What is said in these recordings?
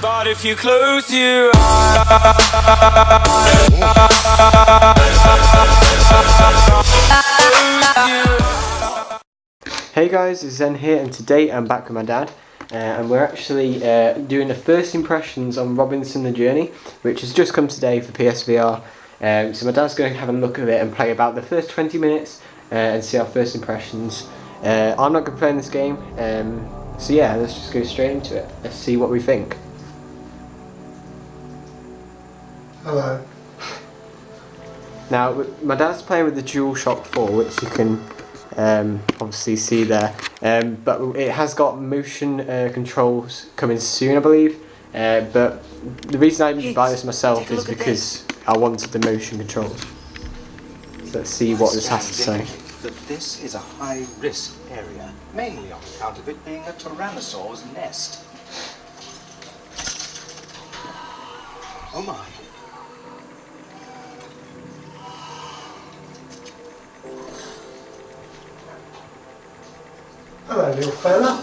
But if you close your eyes, hey guys, it's Zen here, and today I'm back with my dad, and we're actually doing the first impressions on Robinson the Journey, which has just come today for PSVR. So my dad's going to have a look at it and play about the first 20 minutes and see our first impressions. I'm not going to play in this game, so yeah, let's just go straight into it. Let's see what we think. Hello. Now, my dad's playing with the DualShock 4, which you can obviously see there, but it has got motion controls coming soon, I believe, but the reason I didn't buy this myself is because I wanted the motion controls. So let's see what this has to say. That this is a high-risk area, mainly on account of it being a Tyrannosaur's nest. Oh my. Hello, little fella.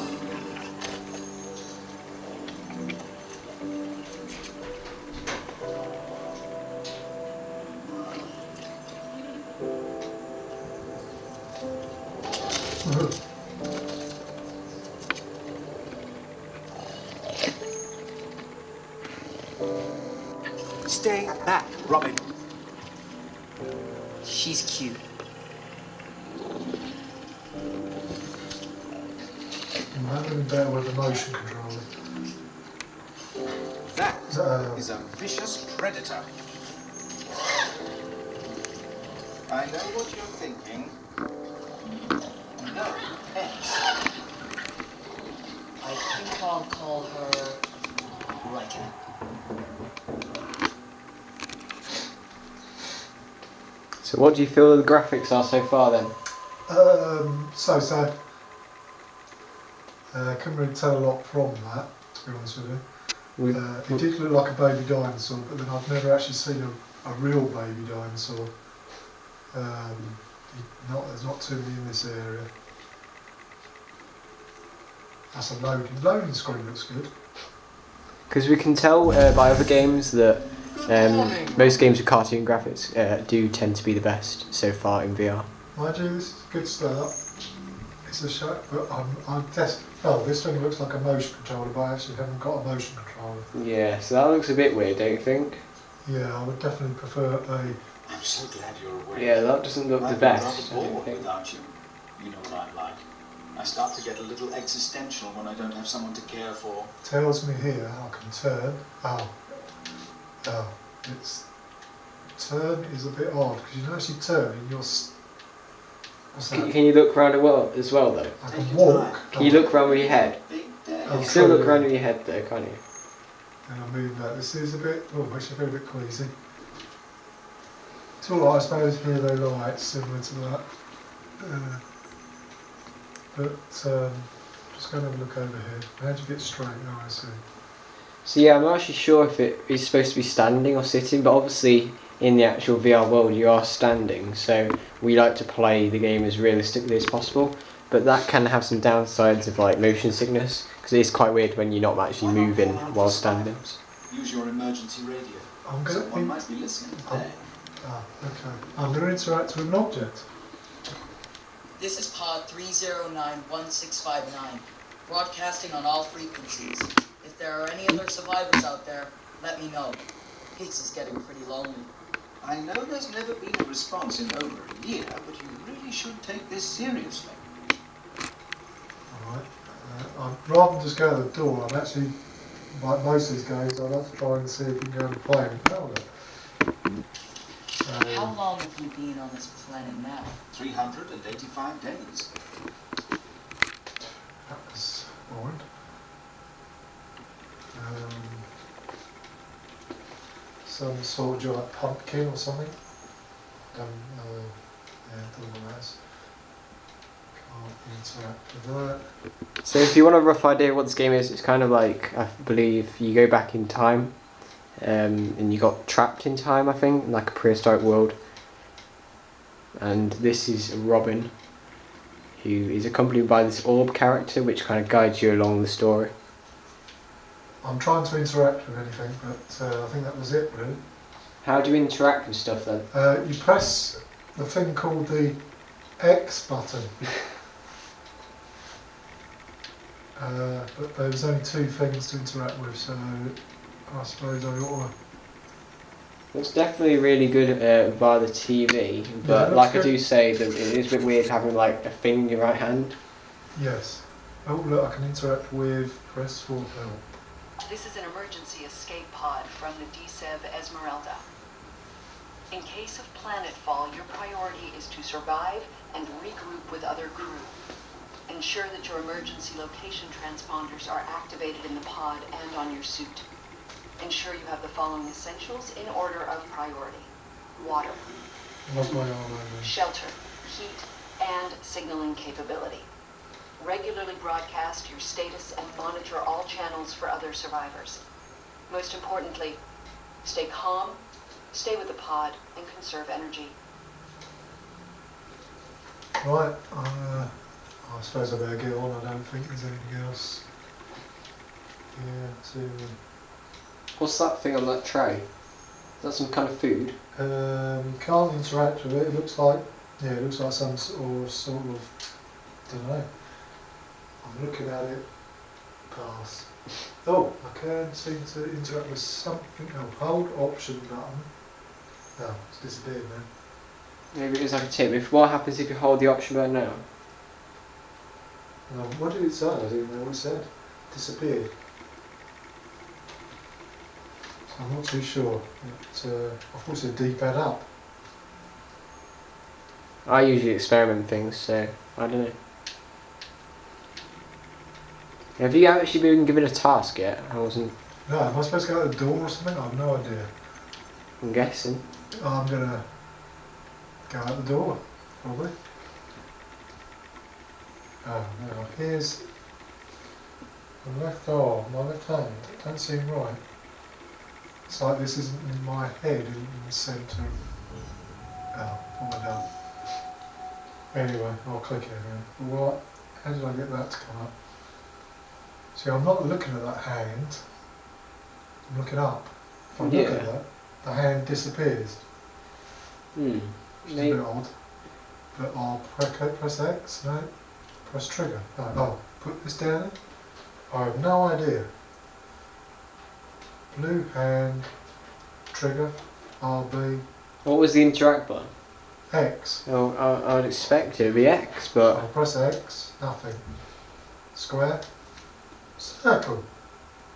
Stay back, Robin. She's cute. That would be better with the motion controller. That is a vicious predator. I know what you're thinking. No, X. I think I'll call her Lycan. So what do you feel the graphics are so far then? So sad. Couldn't really tell a lot from that, to be honest with you. It did look like a baby dinosaur, but then I've never actually seen a real baby dinosaur. There's not too many in this area. That's a loading screen looks good. Because we can tell by other games that most games with cartoon graphics do tend to be the best so far in VR. Mind you, this is a good start. It's a show, but this thing looks like a motion controller, but I actually haven't got a motion controller. Yeah, so that looks a bit weird, don't you think? Yeah, I would definitely prefer a... I'm so glad you're awake. Yeah, that doesn't look the best, I I'm don't bored think. without you. You know what I'm like. I start to get a little existential when I don't have someone to care for. Tells me here I can turn. Turn is a bit odd because you don't actually turn in your... What's that? Can you look around as well though? I can walk. Can you look around with your head? Big day. You can still look around with your head though, can't you? And I move that. This is a bit... Oh, makes you feel a bit queasy. It's alright, I suppose, here they lights similar to that. Just going to have a look over here. How do you get straight? Oh, I see. So yeah, I'm not actually sure if it is supposed to be standing or sitting, but obviously in the actual VR world you are standing, so we like to play the game as realistically as possible, but that can have some downsides of like motion sickness, because it is quite weird when you're not actually moving while standing. Use your emergency radio. Someone might be listening there. Okay. I'm going to interact with an object. This is pod 3091659, broadcasting on all frequencies. If there are any other survivors out there, let me know. Higgs is getting pretty lonely. I know there's never been a response in over a year, but you really should take this seriously. Alright. Rather than just go to the door, I'm actually, like most of these games, I'd have to try and see if we can go and play and tell them. How long have you been on this planet now? 385 days. That was boring. Some sort of giant pumpkin or something. Don't know what that is. Can't interact with that. So if you want a rough idea of what this game is, it's kind of like, I believe, you go back in time, and you got trapped in time, I think, in like a prehistoric world. And this is Robin, who is accompanied by this orb character which kind of guides you along the story. I'm trying to interact with anything, but I think that was it really. How do you interact with stuff then? You press the thing called the X button. But there's only 2 things to interact with, so I suppose I ought to... It's definitely really good via the TV, but Yeah, like good. I do say, that it is a bit weird having like a thing in your right hand. Yes. Oh look, I can interact with press for help. This is an emergency escape pod from the DSEV Esmeralda. In case of planetfall, your priority is to survive and regroup with other crew. Ensure that your emergency location transponders are activated in the pod and on your suit. Ensure you have the following essentials in order of priority: water, What's my arm over? shelter, heat, and signaling capability. Regularly broadcast your status and monitor all channels for other survivors. Most importantly, stay calm, stay with the pod, and conserve energy. Right, I suppose I better get on. I don't think there's anything else. Yeah, What's that thing on that tray? Is that some kind of food? you can't interact with it. It looks like, it looks like some sort of, don't know. I'm looking at it. Pass. Oh, I can seem to interact with something. Oh, hold option button. Oh, it's disappeared now. Maybe it's like a tip. What happens if you hold the option button now? What did it say? I didn't know what it said. Disappeared. I'm not too sure. Of course, a D-pad up. I usually experiment with things, so I don't know. Have you actually been given a task yet? I wasn't. No, am I supposed to go out the door or something? I have no idea. I'm guessing. I'm gonna go out the door, probably. Oh no, here's my left arm, my left hand. It don't seem right. It's like this isn't in my head, in the centre. Oh, what have I done? Anyway, I'll click it again. What? How did I get that to come up? See, I'm not looking at that hand. I'm looking up. If I look at that, the hand disappears. Which is a bit odd. But I'll press X, no? Press trigger. No, oh, put this down. I have no idea. Blue hand, trigger, RB, What was the interact button? X. Oh, I would expect it to be X, but I'll press X, nothing. Square, circle,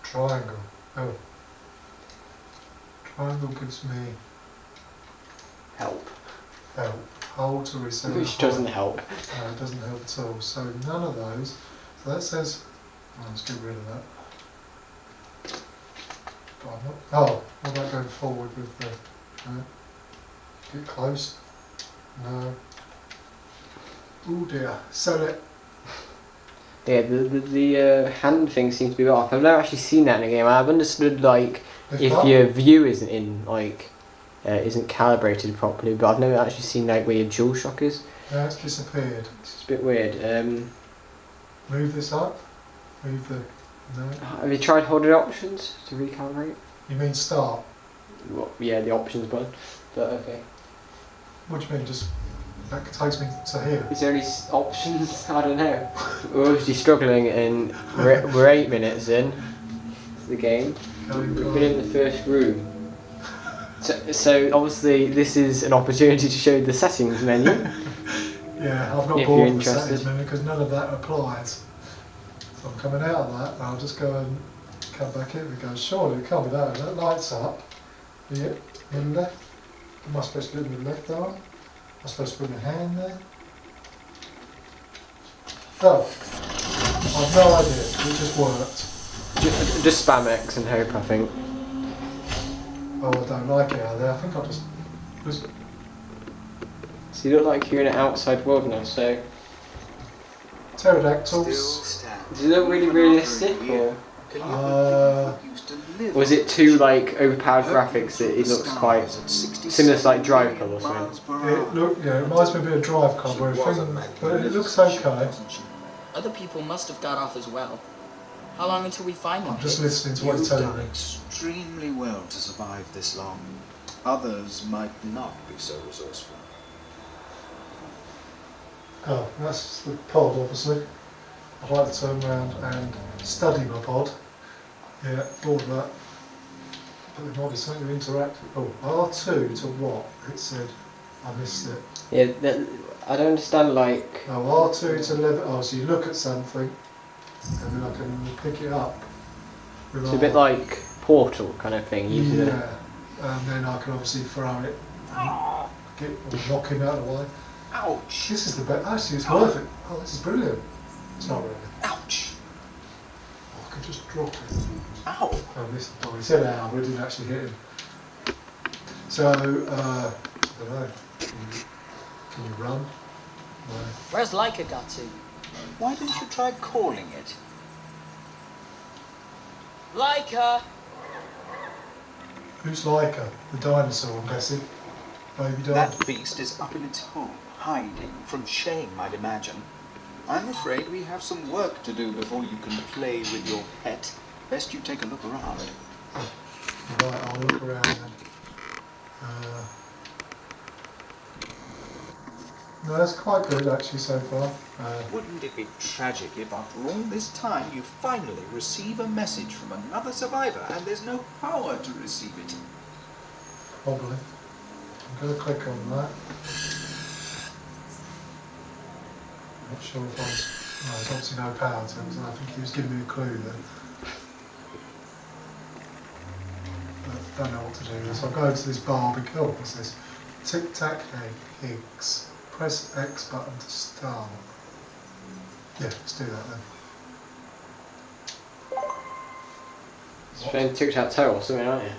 triangle. Oh. Triangle gives me help. help. Hold to receive. Which doesn't help. No, it doesn't help at all. So none of those. So that says, let's get rid of that. But I'm not, oh, what about going forward with the, no. Get close. No. Oh dear. Sell it. Yeah, the hand thing seems to be off. I've never actually seen that in a game. I've understood like Lift if up. your view isn't in like isn't calibrated properly, but I've never actually seen like where your dual shock is. No, it's disappeared. It's a bit weird. Move this up. Move the, no. Have you tried holding options to recalibrate? You mean start? Well, yeah, the options button. But okay. What do you mean? Just, that takes me to here. Is there any options? I don't know. We're obviously struggling, and we're 8 minutes in the game. We've been in the first room. So obviously this is an opportunity to show the settings menu. Yeah, I've not If you're bought the interested. settings menu because none of that applies. So I'm coming out of that, and I'll just go and come back in and go, surely it can't be that. That lights up. Yeah, middle left. Am I supposed to do it with the left arm? Am I supposed to put my hand there? Oh, I've no idea. It just worked. Just spam X and hope, I think. Oh, I don't like it out there. I think I'll just So you look like you're in an outside world now, so pterodactyls. does it look really realistic, or was it too like overpowered graphics that it looks quite similar to like Drive Club or something? It reminds me a bit of Drive Club, where but it looks okay. Other people must have got off as well. How long until we find them? I'm just listening to what You've he's telling done me. extremely well to survive this long. Others might not be so resourceful. Oh, that's the pod, obviously. I'd like to turn around and study my pod. Yeah, all of that. But there might be something to interact with. Oh, R2 to what? It said. I missed it. Yeah, I don't understand, like... Oh, R2 to level. Oh, so you look at something and then I can pick it up. With It's a R. bit like Portal kind of thing. You do Yeah, and then I can obviously throw it. Get, or knock him out of the way. Ouch! This is the best. Actually, it's worth it. Oh, this is brilliant. It's not really. Ouch! Oh, I could just drop it. Ow! Oh, this. Oh, he said ow, but it didn't actually hit him. So, I don't know. Can you run? No. Where's Leica got to? Why don't you try calling it? Leica! Who's Leica? The dinosaur, I'm guessing. Baby dinosaur. That beast is up in its hole, hiding from shame, I'd imagine. I'm afraid we have some work to do before you can play with your pet. Best you take a look around. Right, I'll look around then. No, that's quite good actually so far. Wouldn't it be tragic if after all this time you finally receive a message from another survivor and there's no power to receive it? Probably. I'm going to click on that. Not sure if I was... No, there's obviously no power to it, so I think he was giving me a clue then. But don't know what to do. So I'll go to this bar. Oh, what's this? Tic Tac Higgs. Press X button to start. Yeah, let's do that then. It's playing tic-tac-toe or something, aren't you?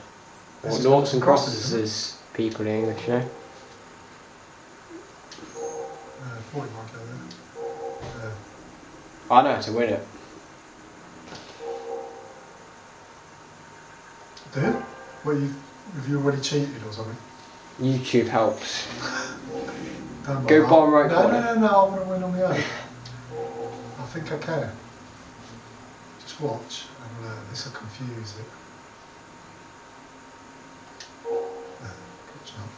This Or is noughts and crosses, isn't it? as people in English, you know? 40 might go there. I know how to win it. Do you? Well, have you already cheated or something? YouTube helps. Don't Go bother. bottom right no, corner. No, I want to win on my own. I think I can. Just watch and learn. This will confuse it. Good job.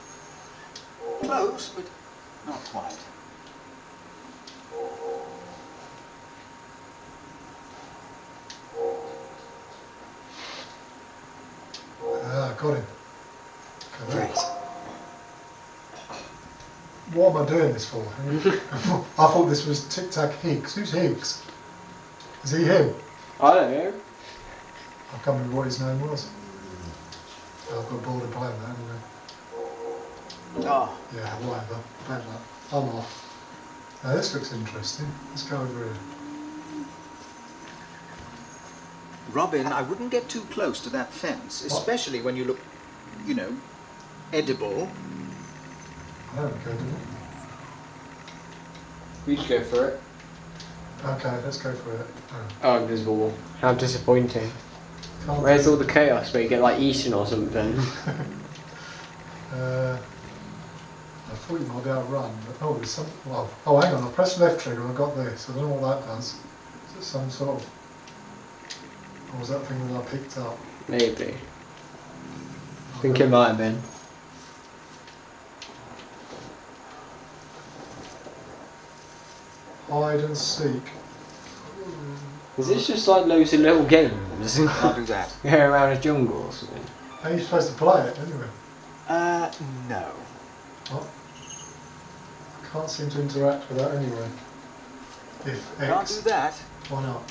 Close, but not quite. Got him. Great. What am I doing this for? I thought this was Tic Tac Higgs. Who's Higgs? Is he him? I don't know. I can't remember what his name was. I've got bored of playing that anyway. Ah, Yeah, whatever. Playing that. I'm off. Now this looks interesting. Let's go over here. Robin, I wouldn't get too close to that fence, especially when you look, you know, edible. I don't go to it. We should go for it. Okay, let's go for it. Oh, invisible wall. How disappointing. Can't Where's do all the chaos where you get like eaten or something? I thought you might be able to run, but oh, there's some. Well, oh, hang on. I pressed left trigger and I got this. I don't know what that does. Is it some sort of? Or was that thing that I picked up? Maybe. I think it might have been. Hide and seek. Is this just like loads of little games? I'll do that. Go around a jungle or something? How are you supposed to play it anyway? No. What? I can't seem to interact with that anyway. If Can't X, do that. why not?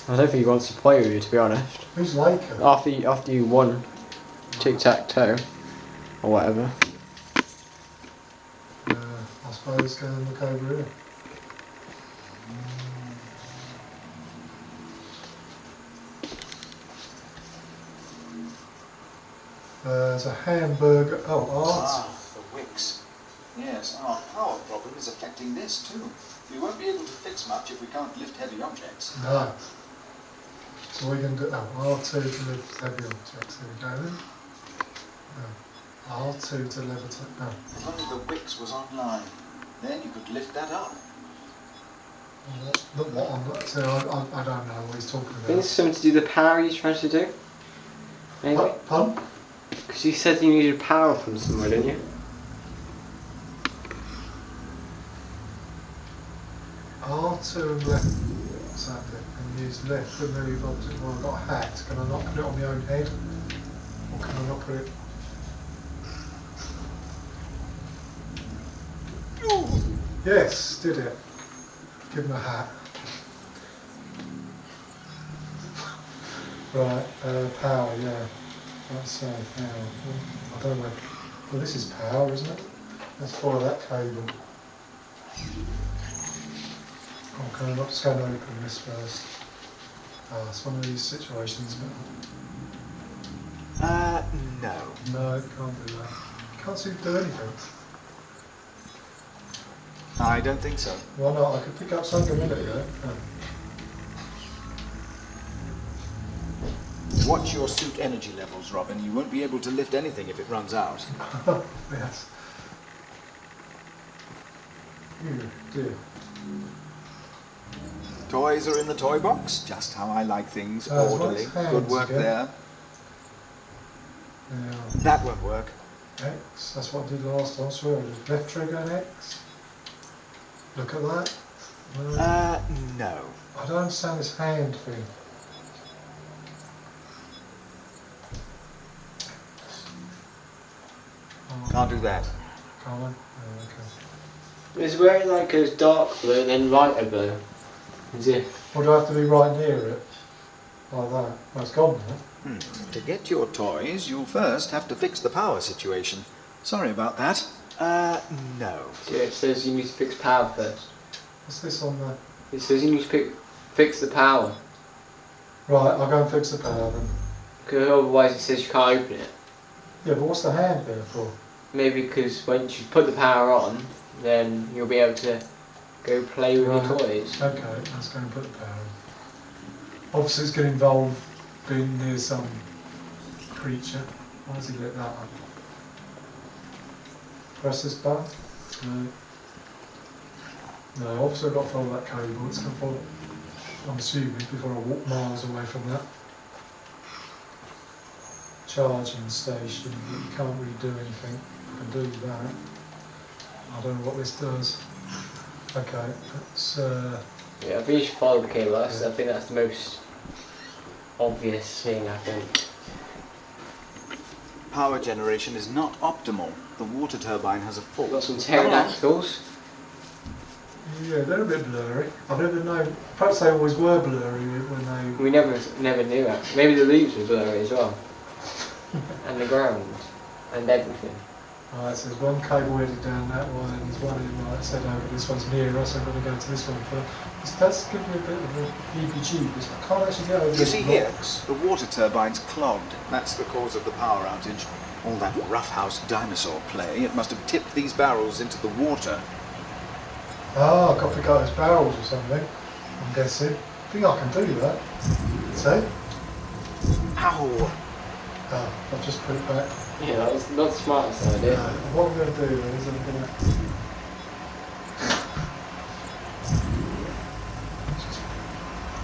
I don't think he wants to play with you, to be honest. Who's Laker? After you won tic-tac-toe or whatever. I suppose go and look over here. There's a hamburger. Oh, art. The wicks. Yes, our power problem is affecting this too. We won't be able to fix much if we can't lift heavy objects. No. So we can do. Oh, R2 to lift heavy objects. There we go then. R2 to levitate. No. If only the wicks was online. Then you could lift that up. Look what I'm not. So I don't know what he's talking I think it's about. something to do with the power he's trying to do. Maybe? Pardon? Because you said you needed power from somewhere, didn't you? R2 and left. Exactly. And use left to move object. Well, I've got a hat. Can I not put it on my own head? Or can I not put it? Yes, did it. Give him a hat. Right, power, yeah. That's power. I don't know. Well, this is power, isn't it? Let's follow that cable. Okay, I'm just going to open this first. It's one of these situations, but No. no, can't do that. Can't seem to do anything. I don't think so. Why not? I could pick up something a minute ago. Watch your suit energy levels, Robin. You won't be able to lift anything if it runs out. Yes. Dear. Toys are in the toy box. Just how I like things. As Orderly. well as Good work hands, there. Yeah. That won't work. X, that's what I did last time, I swear I did. Left trigger and X. Look at that. No. I don't understand this hand thing. Can't do that. Can't I? Oh, okay. It's where it like goes dark blue and then lighter blue. Is it? Or do I have to be right near it? Like that? Oh, it's gone now. To get your toys, you'll first have to fix the power situation. Sorry about that. No. Yeah, it says you need to fix power first. What's this on there? It says you need to fix the power. Right, I'll go and fix the power then. Because otherwise it says you can't open it. Yeah, but what's the hand there for? Maybe because once you put the power on, then you'll be able to go play with your toys. Okay, let's go and put the power in. Obviously it's getting involved being near some creature. Why does he lit that up? Press this button? No. No, obviously I've got to follow that cable. It's going to follow, I'm assuming, before I walk miles away from that. Charging station, but you can't really do anything. I can do that. I don't know what this does. Okay, let's Yeah, I think you should follow the cable. I think that's the most obvious thing, I think. Power generation is not optimal. The water turbine has a fault. Got some pterodactyls. yeah, they're a bit blurry. I've never known, perhaps they always were blurry when they... We never knew it. Maybe the leaves were blurry as well. And the ground. And everything. Alright, so there's one cable headed down that one and there's one in like I said over, this one's near us, I'm going to go to this one first. That's giving me a bit of a EPG because I can't actually get over You this see here, box. the water turbine's clogged. That's the cause of the power outage. All that roughhouse dinosaur play, it must have tipped these barrels into the water. Ah, I've got to pick up those barrels or something, I'm guessing. I think I can do that. See? Ow! Oh, I've just put it back. Yeah, that was not the smartest idea. What I'm going to do then is I'm going to...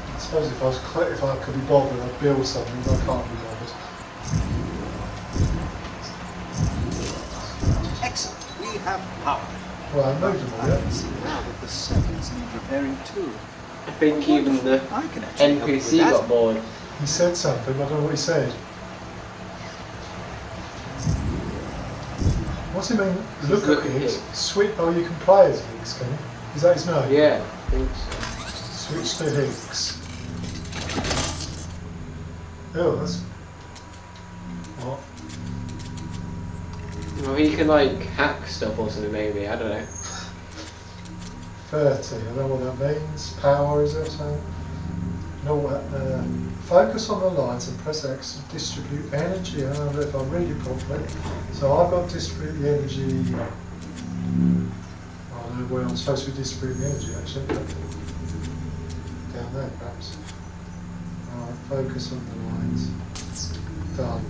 I suppose if I could be bothered, I'd build something, but I can't be bothered. Excellent, we have power. Well, I moved them all, I yeah? can see now that the circuits need repairing too. I think even the I can actually help with NPC that. got bored. He said something, I don't know what he said. What's he mean? Look at Higgs. Switch. Oh, you can play as Higgs, can you? Is that his name? Yeah, I think so. Switch to Higgs. Oh, that's... What? Well, he can like hack stuff or something maybe, I don't know. 30, I don't know what that means. Power, is it? So, no, focus on the lines and press X to distribute energy. I don't know if I read it properly. So I've got to distribute the energy. I don't know where I'm supposed to be distributing the energy actually. But down there perhaps. Alright, focus on the lines. Done.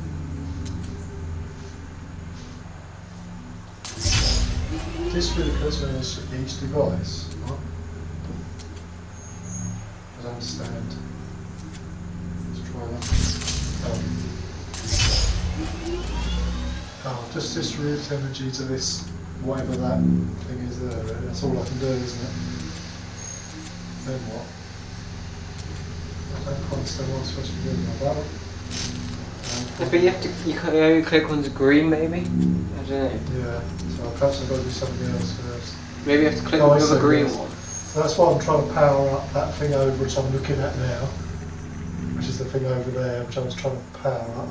Distribute the correct energy to each device. Right? stand. Let's try that. Oh, just distribute energy to this, whatever that thing is there. Really. That's all I can do, isn't it? Then what? I don't quite understand what I'm supposed to be doing about it. I think you can only click on the green, maybe? I don't know. Yeah, so perhaps I've got to do something else first. Maybe you have to click Oh, I on the see, green yes. one. So that's why I'm trying to power up that thing over which I'm looking at now, which is the thing over there, which I was trying to power up.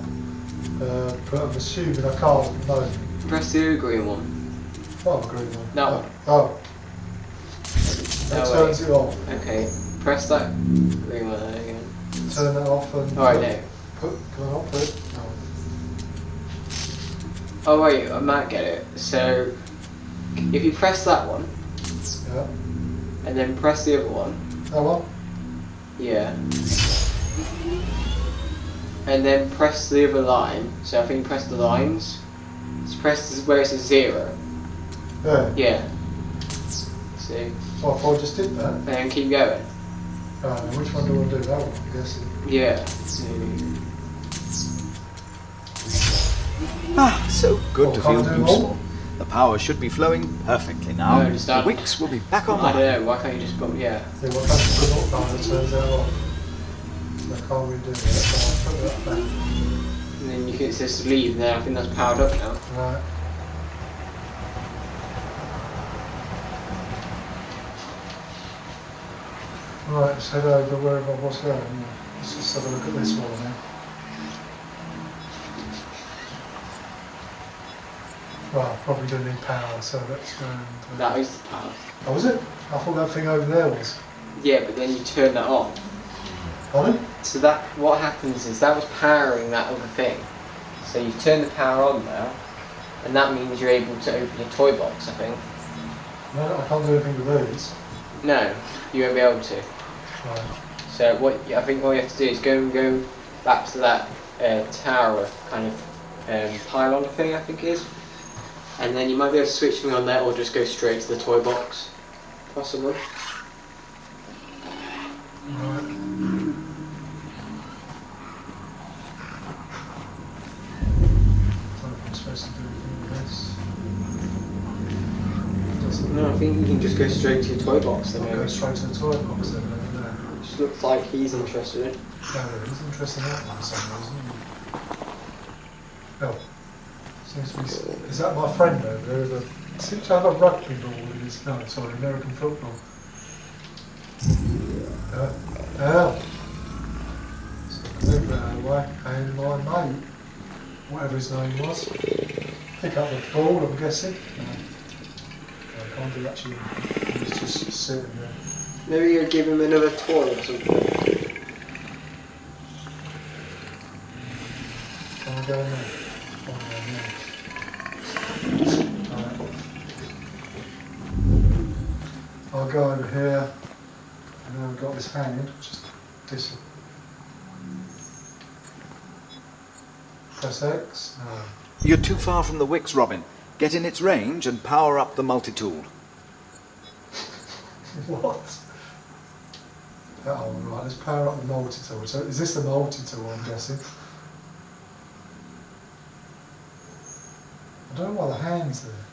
But I'm assuming I can't. No. Press the other green one. Oh, the green one. That one. Oh. That turns it off. Okay, press that green one there again. Turn that off and. Alright, now. Can I not put it? No. Oh wait, I might get it. So, if you press that one, Yeah. and then press the other one, That one? yeah. And then press the other line, so I think press the lines. So press this where it says 0. Yeah. Yeah. See? So I thought I just did that. And then keep going. Which one do I do? That one, I'm guessing. Yeah. Ah, so good Well, to can't feel I do useful. The power should be flowing perfectly now. No, just The that. wicks will be back I online. don't know, why can't you just put, yeah. Yeah, what happens to the not button that turns that off? I can't really do that, so I'll put that back. And then you can, it says to leave now, I think that's powered up now. Right. Right, let's head over wherever I was going. Let's just have a look at this one now. Well, probably don't need power, so let's go and... That is the power. Oh, was it? I thought that thing over there was. Yeah, but then you turn that on. Pardon? So that, what happens is that was powering that other thing. So you turn the power on now, and that means you're able to open your toy box, I think. No, I can't do anything with these. No, you won't be able to. Right. So what I think what you have to do is go back to that tower kind of pylon thing, I think it is. And then you might be able to switch something on there, or just go straight to the toy box, possibly. Right. I don't know if I'm supposed to do anything with this. No, I think you can just go straight to your toy box then. I'll go Maybe. straight to the toy box then, over there. Just looks like he's interested in. No, he's interested in that one for some reason. Oh. Seems to be, is that my friend over there? Seems to have a rugby ball in his, no, sorry, American football. So move that out of the way, and my mate, whatever his name was, pick up the ball, I'm guessing. No, I can't do that to him. He's just sitting there. Maybe you give him another toy or something. Can I go in there? Oh, no. Right. I'll go over here, and then I've got this hand, just this. Press X. No. You're too far from the wicks, Robin. Get in its range and power up the multi-tool. What? Oh, right, let's power up the multi-tool. So is this the multi-tool, I'm guessing? I don't know why the hand's there.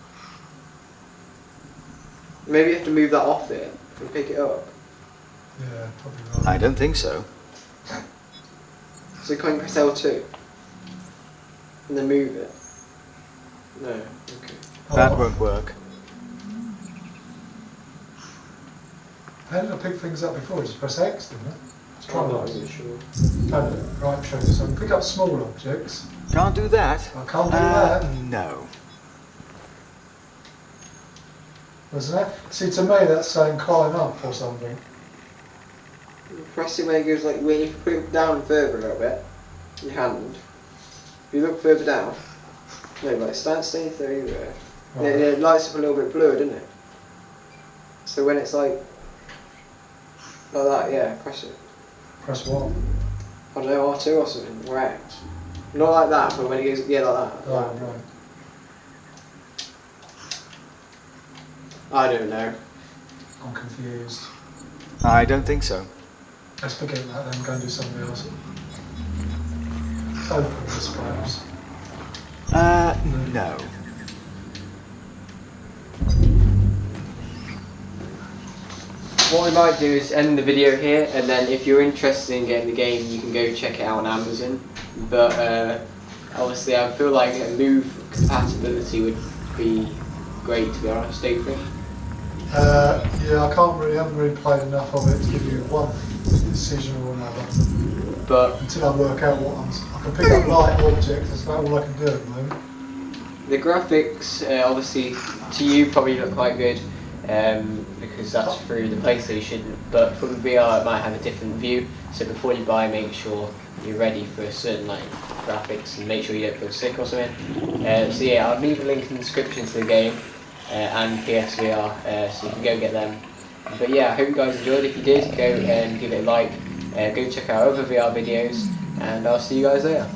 Maybe you have to move that off there and pick it up. Yeah, probably right. I don't think so. So can't you press L2? And then move it? No, okay. That won't work. How did I pick things up before? Just press X, didn't I? Let's try I'm not that. really sure. Right, show this. I can pick up small objects. Can't do that. I can't do that. No. Wasn't it? See, to me that's saying climb up or something. Press it when it goes like, when you put it down further a little bit, your hand. If you look further down, no, like stay there either. Right. It lights up a little bit blurred, doesn't it? So when it's like that, yeah, press it. Press what? I don't know, R2 or something, or X. Not like that, but when it goes, yeah, like that. Right. I don't know. I'm confused. I don't think so. Let's forget that then, go and do something else. Open, I suppose. No. What we might do is end the video here, and then if you're interested in getting the game, you can go check it out on Amazon. But obviously, I feel like a Move compatibility would be great, to be honest, don't you think? Yeah, I haven't really played enough of it to give you one decision or another. But Until I work out what I can pick up light objects, that's about all I can do at the moment. the graphics, obviously, to you probably look quite good. Because that's through the PlayStation, but from VR it might have a different view, so before you buy, make sure you're ready for a certain like graphics and make sure you don't feel sick or something. So yeah, I'll leave a link in the description to the game and PSVR, so you can go get them. But yeah, I hope you guys enjoyed. If you did, go and give it a like, go check out other VR videos, and I'll see you guys later.